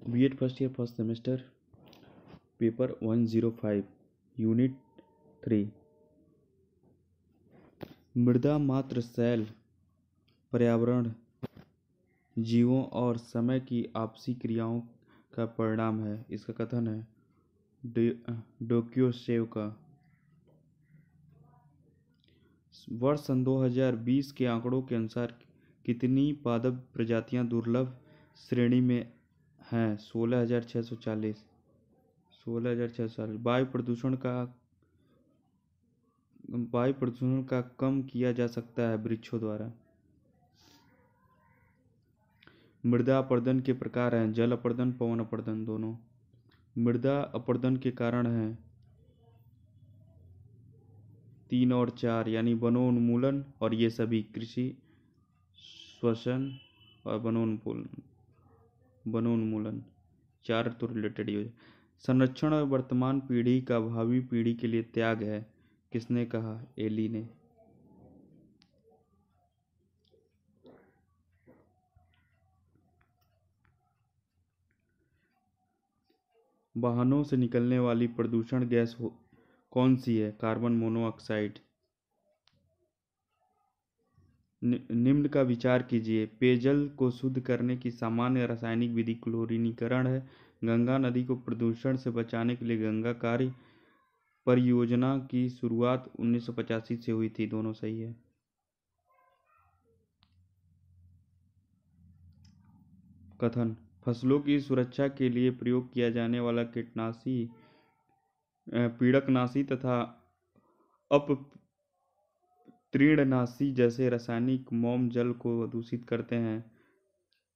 BEd first year first semester paper 105 unit 3 मृदा मात्र शैल पर्यावरण जीवों और समय की आपसी क्रियाओं का परिणाम है। इसका कथन है डोक्योसेव का। वर्ष सन 2020 के आंकड़ों के अनुसार कितनी पादप प्रजातियां दुर्लभ श्रेणी में हैं? 16,640। वायु प्रदूषण का कम किया जा सकता है वृक्षों द्वारा। मृदा अपरदन के प्रकार हैं जल अपरदन, पवन अपरदन दोनों। मृदा अपरदन के कारण हैं 3 और 4 यानी वनोन्मूलन और ये सभी कृषि श्वसन और वनोन्मूलन 4 तो रिलेटेड ही हो। संरक्षण वर्तमान पीढ़ी का भावी पीढ़ी के लिए त्याग है। किसने कहा? एली ने। वाहनों से निकलने वाली प्रदूषण गैस कौन सी है? Carbon monoxide. निम्न का विचार कीजिए। पेयजल को शुद्ध करने की सामान्य रासायनिक विधि क्लोरीनीकरण है। गंगा नदी को प्रदूषण से बचाने के लिए गंगा कार्य परियोजना की शुरुआत 1985 से हुई थी। दोनों सही है। कथन: फसलों की सुरक्षा के लिए प्रयोग किया जाने वाला कीटनाशी पीड़कनाशी तथा अपतृणनाशी जैसे रासायनिक मौम जल को दूषित करते हैं।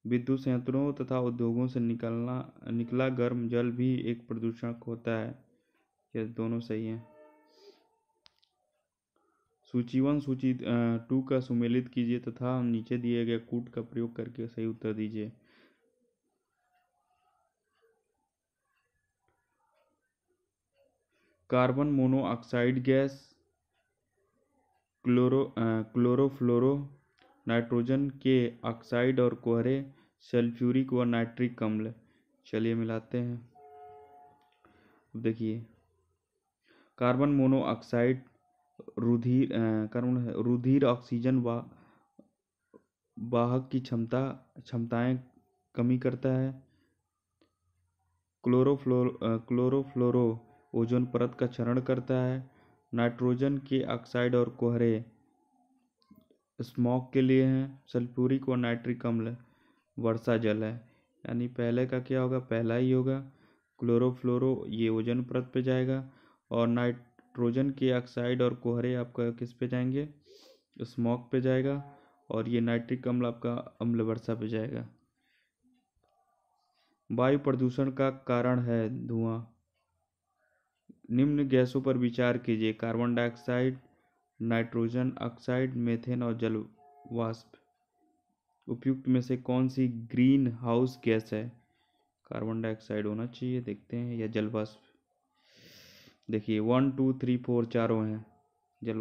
विद्युत संयंत्रों तथा उद्योगों से निकला गर्म जल भी एक प्रदूषक होता है। ये दोनों सही हैं। सूची 1 सूची 2 का सुमेलित कीजिए तथा नीचे दिए गए कूट का प्रयोग करके सही उत्तर दीजिए। Carbon monoxide gas, chlorofluoro, nitrogen के ऑक्साइड और कोहरे, सल्फ्यूरिक व नाइट्रिक अम्ल। चलिए मिलाते हैं। देखिए, कार्बन मोनोऑक्साइड रुधिर ऑक्सीजन वाहक की क्षमताएं कमी करता है। क्लोरोफ्लोरो ओजोन परत का क्षरण करता है। नाइट्रोजन के ऑक्साइड और कोहरे स्मॉग के लिए हैं। सल्फ्यूरिक व नाइट्रिक अम्ल वर्षा जल है। यानी पहले का क्या होगा? पहला ही होगा। क्लोरोफ्लोरो ये ओजोन परत पे जाएगा और नाइट्रोजन के ऑक्साइड और कोहरे आपका किस पे जाएंगे? स्मॉग पे जाएगा और ये नाइट्रिक अम्ल आपका अम्ल वर्षा पे जाएगा। वायु प्रदूषण का कारण है धुआं। निम्न गैसों पर विचार कीजिए: carbon dioxide, nitrogen oxide, methane और जल वाष्प। उपयुक्त में से कौन सी ग्रीन हाउस गैस है? कार्बन डाइऑक्साइड होना चाहिए। देखते हैं, या जल वाष्प। देखिए 1 2 3 4 चारों हैं जल।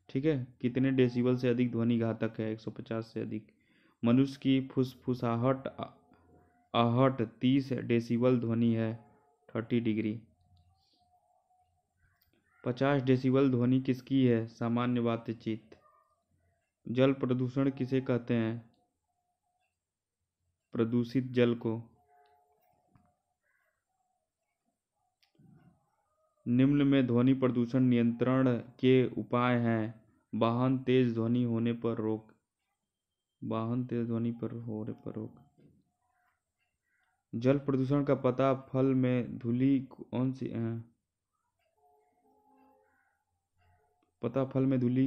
ठीक है। कितने डेसिबल से अधिक ध्वनि घातक है? 150 से अधिक। मनुष्य की फुसफुसाहट आहट 30 डेसिबल ध्वनि है 30 डिग्री। 50 डेसिबल ध्वनि किसकी है? सामान्य बातचीत। जल प्रदूषण किसे कहते हैं? प्रदूषित जल को। निम्न में ध्वनि प्रदूषण नियंत्रण के उपाय हैं। वाहन तेज ध्वनि होने पर रोक। जल प्रदूषण का पता फल में धुली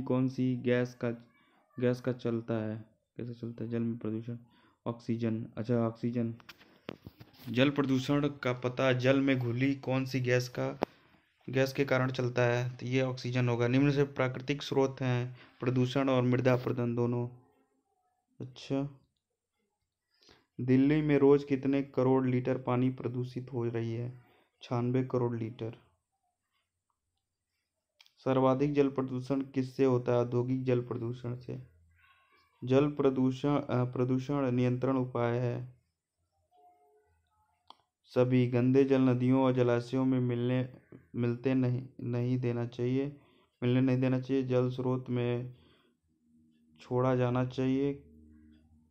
कौन सी गैस का चलता है? कैसे चलता है जल में प्रदूषण? ऑक्सीजन। अच्छा, ऑक्सीजन। जल प्रदूषण का पता जल में घुली कौन सी गैस के कारण चलता है? तो ये ऑक्सीजन होगा। निम्न से प्राकृतिक स्रोत हैं प्रदूषण और मृदा अपरदन दोनों। अच्छा, दिल्ली में रोज कितने करोड़ लीटर पानी प्रदूषित हो रही है? 96 करोड़ लीटर। सर्वाधिक जल प्रदूषण किससे होता है? औद्योगिक जल प्रदूषण से। जल प्रदूषण नियंत्रण उपाय है। सभी गंदे जल नदियों और जलाशयों में मिलने नहीं देना चाहिए। जल स्रोत में छोड़ा जाना चाहिए।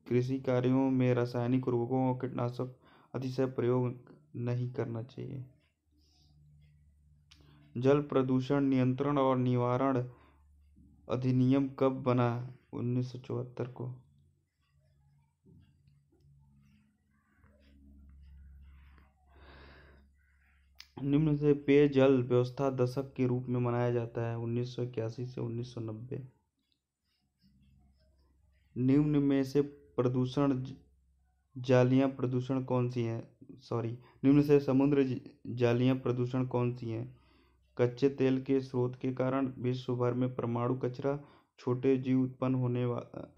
कृषि कार्यों में रासायनिक उर्वरकों और कीटनाशक अतिशय प्रयोग नहीं करना चाहिए। जल प्रदूषण नियंत्रण और निवारण अधिनियम कब बना? 1974 को। निम्न से पेयजल व्यवस्था दशक के रूप में मनाया जाता है 1981 से 1990। निम्न में से जालियां प्रदूषण कौन सी हैं? निम्न से समुद्र जालियां प्रदूषण कौन सी हैं? कच्चे तेल के स्रोत के कारण विश्व भर में परमाणु कचरा, छोटे जीव उत्पन्न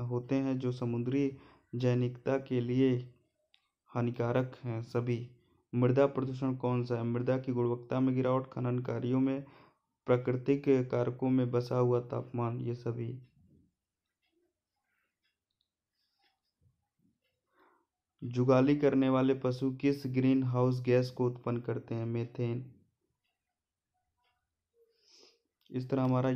होते हैं जो समुद्री जैविकता के लिए हानिकारक हैं। सभी। मृदा प्रदूषण कौन सा है? मृदा की गुणवत्ता में गिरावट, खनन कार्यों में, प्राकृतिक कारकों में बसा हुआ तापमान, ये सभी। जुगाली करने वाले पशु किस ग्रीन हाउस गैस को उत्पन्न करते हैं? मीथेन। इस तरह हमारा